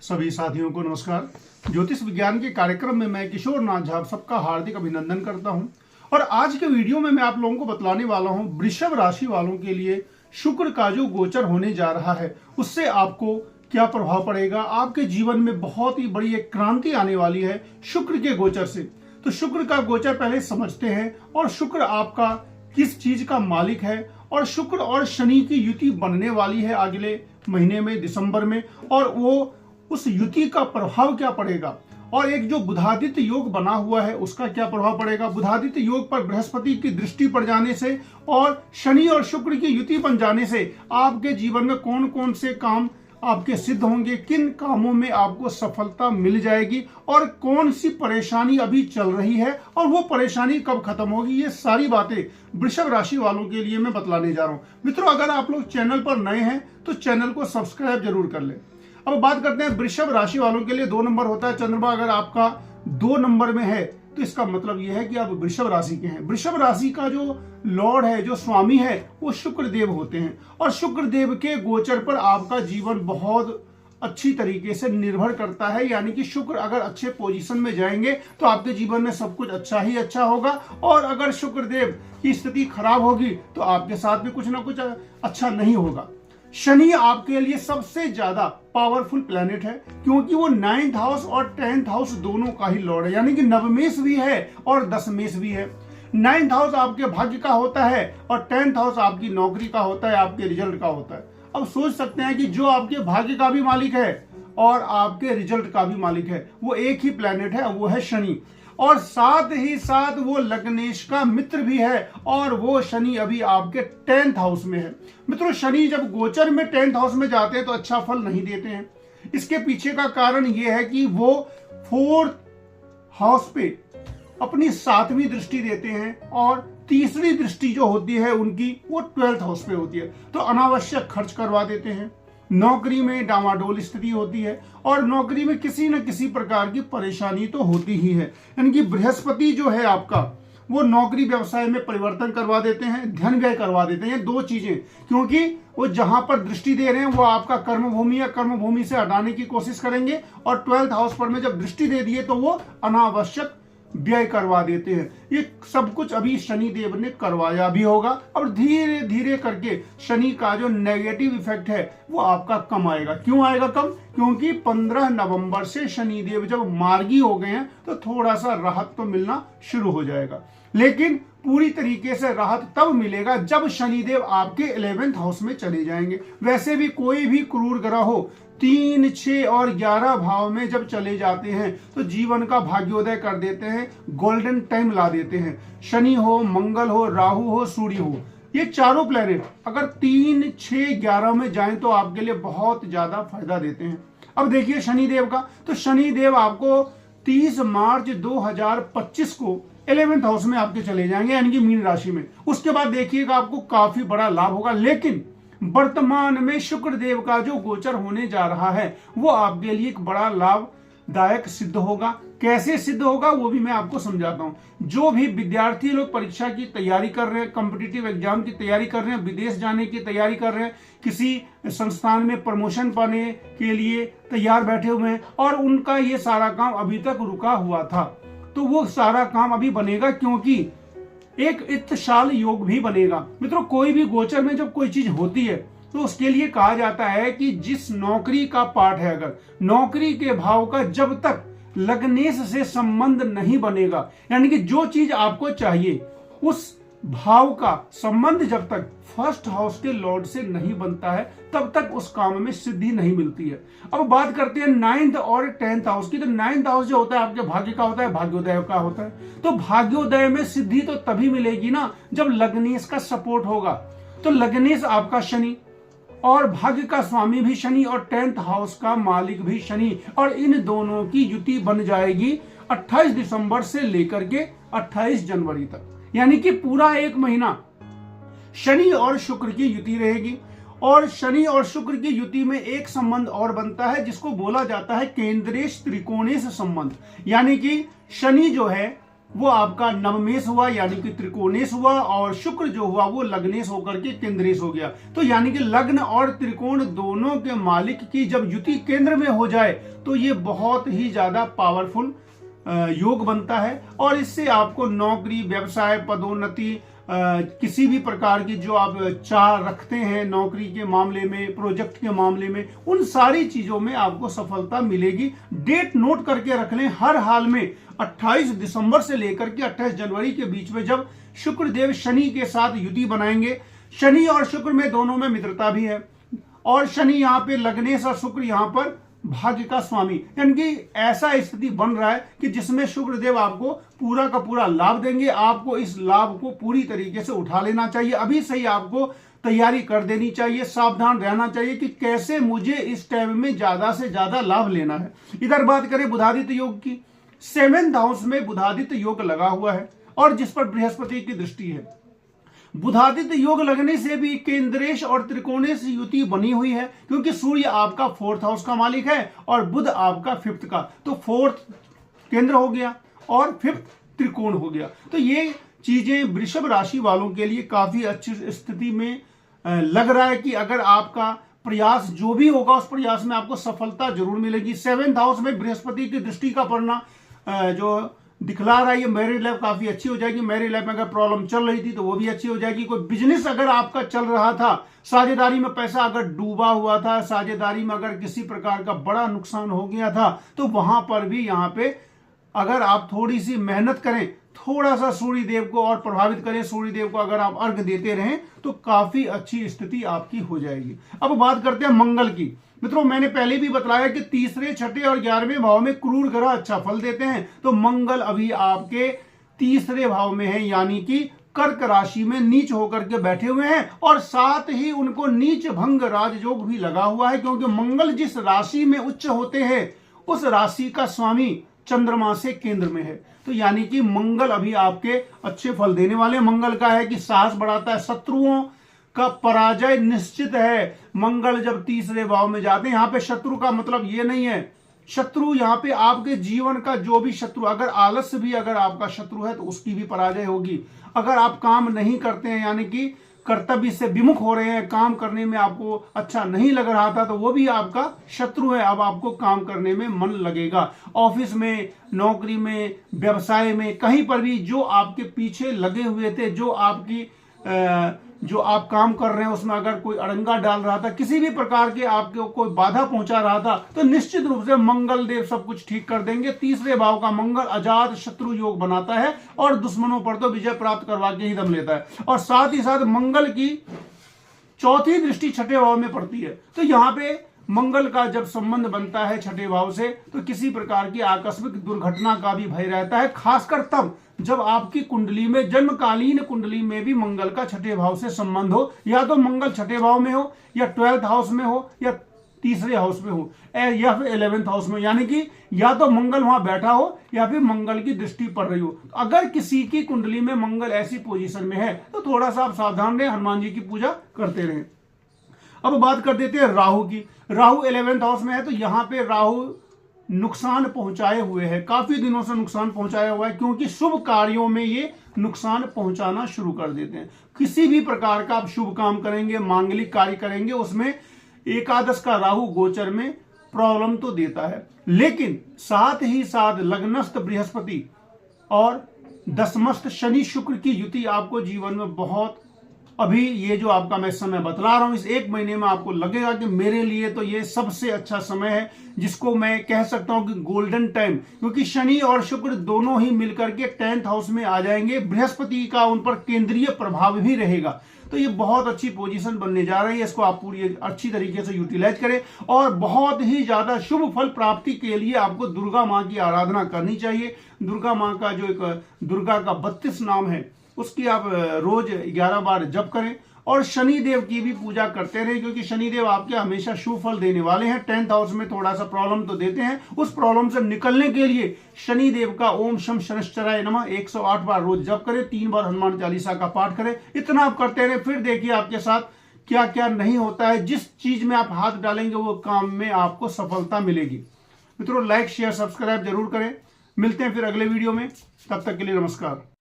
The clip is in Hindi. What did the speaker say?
सभी साथियों को नमस्कार। ज्योतिष विज्ञान के कार्यक्रम में मैं किशोर नाथ झा सबका हार्दिक अभिनंदन करता हूं। और आज के वीडियो में मैं आप लोगों को बतलाने वाला हूं वृषभ राशि वालों के लिए शुक्र का जो गोचर होने जा रहा है उससे आपको क्या प्रभाव पड़ेगा। आपके जीवन में बहुत ही बड़ी एक क्रांति आने वाली है शुक्र के गोचर से। तो शुक्र का गोचर पहले समझते हैं और शुक्र आपका किस चीज का मालिक है और शुक्र और शनि की युति बनने वाली है अगले महीने में दिसंबर में, और वो उस युति का प्रभाव क्या पड़ेगा। और एक जो बुधादित्य योग बना हुआ है उसका क्या प्रभाव पड़ेगा। बुधादित्य योग पर बृहस्पति की दृष्टि पड़ जाने से और शनि और शुक्र की युति बन जाने से आपके जीवन में कौन कौन से काम आपके सिद्ध होंगे, किन कामों में आपको सफलता मिल जाएगी और कौन सी परेशानी अभी चल रही है और वो परेशानी कब खत्म होगी, ये सारी बातें वृषभ राशि वालों के लिए मैं बतलाने जा रहा हूं। मित्रों, अगर आप लोग चैनल पर नए हैं तो चैनल को सब्सक्राइब जरूर कर लें। अब बात करते हैं वृषभ राशि वालों के लिए 2 नंबर होता है। चंद्रमा अगर आपका 2 नंबर में है तो इसका मतलब यह है कि आप वृषभ राशि के हैं। वृषभ राशि का जो लॉर्ड है, जो स्वामी है, वो शुक्र देव होते हैं और शुक्र देव के गोचर पर आपका जीवन बहुत अच्छी तरीके से निर्भर करता है। यानी कि शुक्र अगर अच्छे पोजीशन में जाएंगे तो आपके जीवन में सब कुछ अच्छा ही अच्छा होगा, और अगर शुक्र देव की स्थिति खराब होगी तो आपके साथ भी कुछ ना कुछ अच्छा नहीं होगा। शनि आपके लिए सबसे ज्यादा पावरफुल प्लैनेट है क्योंकि वो 9th हाउस और 10th हाउस दोनों का ही लॉर्ड है, यानी कि नवमेश भी है और दशमेश भी है। 9th हाउस आपके भाग्य का होता है और 10th हाउस आपकी नौकरी का होता है, आपके रिजल्ट का होता है। अब सोच सकते हैं कि जो आपके भाग्य का भी मालिक है और आपके रिजल्ट का भी मालिक है वो एक ही प्लैनेट है, वो है शनि, और साथ ही साथ वो लग्नेश का मित्र भी है और वो शनि अभी आपके 10th हाउस में है। मित्रों, शनि जब गोचर में 10th हाउस में जाते हैं तो अच्छा फल नहीं देते हैं। इसके पीछे का कारण ये है कि वो 4th हाउस पे अपनी 7वीं दृष्टि देते हैं और तीसरी दृष्टि जो होती है उनकी वो 12th हाउस पे होती है। तो अनावश्यक खर्च करवा देते हैं, नौकरी में डामाडोल स्थिति होती है और नौकरी में किसी न किसी प्रकार की परेशानी तो होती ही है। यानी कि बृहस्पति जो है आपका वो नौकरी व्यवसाय में परिवर्तन करवा देते हैं, धन व्यय करवा देते हैं, 2 चीजें, क्योंकि वो जहां पर दृष्टि दे रहे हैं वो आपका कर्मभूमि या कर्मभूमि से हटाने की कोशिश करेंगे, और 12th हाउस पर में जब दृष्टि दे दिए तो वो अनावश्यक व्यय करवा देते हैं। ये सब कुछ अभी शनि देव ने करवाया भी होगा और धीरे धीरे करके शनि का जो नेगेटिव इफेक्ट है वो आपका कम आएगा। क्यों आएगा कम? क्योंकि 15 नवंबर से शनि देव जब मार्गी हो गए हैं तो थोड़ा सा राहत तो मिलना शुरू हो जाएगा, लेकिन पूरी तरीके से राहत तब मिलेगा जब शनिदेव आपके 11th हाउस में चले जाएंगे। वैसे भी कोई भी क्रूर ग्रह हो 3, 6 और 11 भाव में जब चले जाते हैं तो जीवन का भाग्योदय कर देते हैं, गोल्डन टाइम ला देते हैं। शनि हो, मंगल हो, राहु हो, सूर्य हो, ये चारों प्लैनेट अगर 3, 6, 11 में जाएं तो आपके लिए बहुत ज्यादा फायदा देते हैं। अब देखिए शनिदेव का, तो शनिदेव आपको 30 मार्च 2025 को 11th हाउस में आपके चले जाएंगे, यानी कि मीन राशि में। उसके बाद देखिएगा आपको काफी बड़ा लाभ होगा, लेकिन वर्तमान में शुक्र देव का जो गोचर होने जा रहा है वो आपके लिए एक बड़ा लाभदायक सिद्ध होगा। कैसे सिद्ध होगा वो भी मैं आपको समझाता हूं। जो भी विद्यार्थी लोग परीक्षा की तैयारी कर रहे हैं, कॉम्पिटिटिव एग्जाम की तैयारी कर रहे हैं, विदेश जाने की तैयारी कर रहे हैं, किसी संस्थान में प्रमोशन पाने के लिए तैयार बैठे हुए हैं और उनका ये सारा काम अभी तक रुका हुआ था, तो वो सारा काम अभी बनेगा क्योंकि एक इत्तशाल योग भी बनेगा। मित्रों, कोई भी गोचर में जब कोई चीज होती है तो उसके लिए कहा जाता है कि जिस नौकरी का पाठ है, अगर नौकरी के भाव का जब तक लग्नेश से संबंध नहीं बनेगा, यानी कि जो चीज आपको चाहिए उस भाव का संबंध जब तक 1st हाउस के लॉर्ड से नहीं बनता है तब तक उस काम में सिद्धि नहीं मिलती है। अब बात करते हैं 9th और 10th हाउस की। तो 9th हाउस जो होता है आपके भाग्य का होता है, भाग्योदय का होता है। तो भाग्योदय में सिद्धि तो तभी मिलेगी ना जब लग्नेश का सपोर्ट होगा। तो लग्नेश आपका शनि और भाग्य का स्वामी भी शनि और 10th हाउस का मालिक भी शनि, और इन दोनों की युति बन जाएगी 28 दिसंबर से लेकर के 28 जनवरी तक, यानी कि पूरा 1 महीना शनि और शुक्र की युति रहेगी। और शनि और शुक्र की युति में एक संबंध और बनता है जिसको बोला जाता है केंद्रेश त्रिकोणेश संबंध, यानी कि शनि जो है वो आपका नवमेश हुआ यानी कि त्रिकोणेश हुआ, और शुक्र जो हुआ वो लग्नेश होकर के केंद्रेश हो गया। तो यानी कि लग्न और त्रिकोण दोनों के मालिक की जब युति केंद्र में हो जाए तो ये बहुत ही ज्यादा पावरफुल योग बनता है, और इससे आपको नौकरी, व्यवसाय, पदोन्नति, किसी भी प्रकार की जो आप चाह रखते हैं नौकरी के मामले में, प्रोजेक्ट के मामले में, उन सारी चीजों में आपको सफलता मिलेगी। डेट नोट करके रख लें, हर हाल में 28 दिसंबर से लेकर के 28 जनवरी के बीच में जब शुक्रदेव शनि के साथ युति बनाएंगे, शनि और शुक्र में दोनों में मित्रता भी है, और शनि यहाँ पे लग्नेश और शुक्र यहाँ पर भाग्य का स्वामी, यानी कि ऐसा स्थिति बन रहा है कि जिसमें शुक्रदेव आपको पूरा का पूरा लाभ देंगे। आपको इस लाभ को पूरी तरीके से उठा लेना चाहिए, अभी से ही आपको तैयारी कर देनी चाहिए, सावधान रहना चाहिए कि कैसे मुझे इस टाइम में ज्यादा से ज्यादा लाभ लेना है। इधर बात करें बुधादित्य योग की, 7th हाउस में बुधादित्य योग लगा हुआ है और जिस पर बृहस्पति की दृष्टि है। बुधादित्य योग लगने से भी केंद्रेश और त्रिकोणेश युति बनी हुई है, क्योंकि सूर्य आपका 4th हाउस का मालिक है और बुध आपका 5th का, तो 4th केंद्र हो गया और 5th त्रिकोण हो गया। तो ये चीजें वृषभ राशि वालों के लिए काफी अच्छी स्थिति में लग रहा है कि अगर आपका प्रयास जो भी होगा उस प्रयास में आपको सफलता जरूर मिलेगी। 7th हाउस में बृहस्पति की दृष्टि का पड़ना जो दिखला रहा है, ये मैरिड लाइफ काफी अच्छी हो जाएगी। मैरिड लाइफ में अगर प्रॉब्लम चल रही थी तो वो भी अच्छी हो जाएगी। कोई बिजनेस अगर आपका चल रहा था, साझेदारी में पैसा अगर डूबा हुआ था, साझेदारी में अगर किसी प्रकार का बड़ा नुकसान हो गया था, तो वहां पर भी यहाँ पे अगर आप थोड़ी सी मेहनत करें, थोड़ा सा सूर्य देव को और प्रभावित करें, सूर्य देव को अगर आप अर्घ देते रहें तो काफी अच्छी स्थिति आपकी हो जाएगी। अब बात करते हैं मंगल की। मित्रों, मैंने पहले भी बताया कि तीसरे, छठे और 11वें भाव में क्रूर ग्रह अच्छा फल देते हैं, तो मंगल अभी आपके तीसरे भाव में है, यानी कि कर्क राशि में नीच होकर के बैठे हुए हैं, और साथ ही उनको नीच भंग राजयोग भी लगा हुआ है, क्योंकि मंगल जिस राशि में उच्च होते हैं उस राशि का स्वामी चंद्रमा से केंद्र में है। तो यानी कि मंगल अभी आपके अच्छे फल देने वाले। मंगल का है कि साहस बढ़ाता है, शत्रुओं का पराजय निश्चित है। मंगल जब तीसरे भाव में जाते हैं, यहाँ पे शत्रु का मतलब ये नहीं है, शत्रु यहाँ पे आपके जीवन का जो भी शत्रु, अगर आलस्य भी अगर आपका शत्रु है तो उसकी भी पराजय होगी। अगर आप काम नहीं करते हैं, यानी कि कर्तव्य से विमुख हो रहे हैं, काम करने में आपको अच्छा नहीं लग रहा था, तो वो भी आपका शत्रु है। अब आपको काम करने में मन लगेगा। ऑफिस में, नौकरी में, व्यवसाय में, कहीं पर भी जो आपके पीछे लगे हुए थे, जो आप काम कर रहे हैं उसमें अगर कोई अड़ंगा डाल रहा था, किसी भी प्रकार के आपको कोई बाधा पहुंचा रहा था, तो निश्चित रूप से मंगल देव सब कुछ ठीक कर देंगे। तीसरे भाव का मंगल अजात शत्रु योग बनाता है और दुश्मनों पर तो विजय प्राप्त करवा के ही दम लेता है। और साथ ही साथ मंगल की चौथी दृष्टि छठे भाव में पड़ती है, तो यहाँ पे मंगल का जब संबंध बनता है छठे भाव से, तो किसी प्रकार की आकस्मिक दुर्घटना का भी भय रहता है, खासकर तब जब आपकी कुंडली में, जन्मकालीन कुंडली में भी मंगल का छठे भाव से संबंध हो, या तो मंगल छठे भाव में हो, या 12th हाउस में हो, या तीसरे हाउस में हो, या फिर 11th हाउस में, यानी कि या तो मंगल वहां बैठा हो या फिर मंगल की दृष्टि पड़ रही हो। अगर किसी की कुंडली में मंगल ऐसी पोजीशन में है तो थोड़ा सा आप सावधान रहें, हनुमान जी की पूजा करते रहें। अब बात कर देते हैं राहु की। राहु 11th हाउस में है, तो यहाँ पे राहु नुकसान पहुंचाए हुए है, काफी दिनों से नुकसान पहुंचाया हुआ है, क्योंकि शुभ कार्यों में ये नुकसान पहुंचाना शुरू कर देते हैं। किसी भी प्रकार का आप शुभ काम करेंगे, मांगलिक कार्य करेंगे, उसमें एकादश का राहु गोचर में प्रॉब्लम तो देता है, लेकिन साथ ही साथ लग्नस्थ बृहस्पति और दशमस्थ शनि शुक्र की युति आपको जीवन में बहुत, अभी ये जो आपका मैं समय बतला रहा हूं, इस 1 महीने में आपको लगेगा कि मेरे लिए तो ये सबसे अच्छा समय है, जिसको मैं कह सकता हूं कि गोल्डन टाइम, क्योंकि शनि और शुक्र दोनों ही मिलकर के 10th हाउस में आ जाएंगे। बृहस्पति का उन पर केंद्रीय प्रभाव भी रहेगा, तो ये बहुत अच्छी पोजीशन बनने जा रही है। इसको आप पूरी अच्छी तरीके से यूटिलाइज करें, और बहुत ही ज्यादा शुभ फल प्राप्ति के लिए आपको दुर्गा माँ की आराधना करनी चाहिए। दुर्गा माँ का जो एक दुर्गा का 32 नाम है, उसकी आप रोज 11 बार जप करें, और शनि देव की भी पूजा करते रहे, क्योंकि शनि देव आपके हमेशा शुभ फल देने वाले हैं। 10th हाउस में थोड़ा सा प्रॉब्लम तो देते हैं, उस प्रॉब्लम से निकलने के लिए शनि देव का ओम शम शनिश्चराय नमः 108 बार रोज जप करें, 3 बार हनुमान चालीसा का पाठ करें। इतना आप करते रहे, फिर देखिए आपके साथ क्या क्या नहीं होता है। जिस चीज में आप हाथ डालेंगे वो काम में आपको सफलता मिलेगी। मित्रों, लाइक शेयर सब्सक्राइब जरूर करें। मिलते हैं फिर अगले वीडियो में, तब तक के लिए नमस्कार।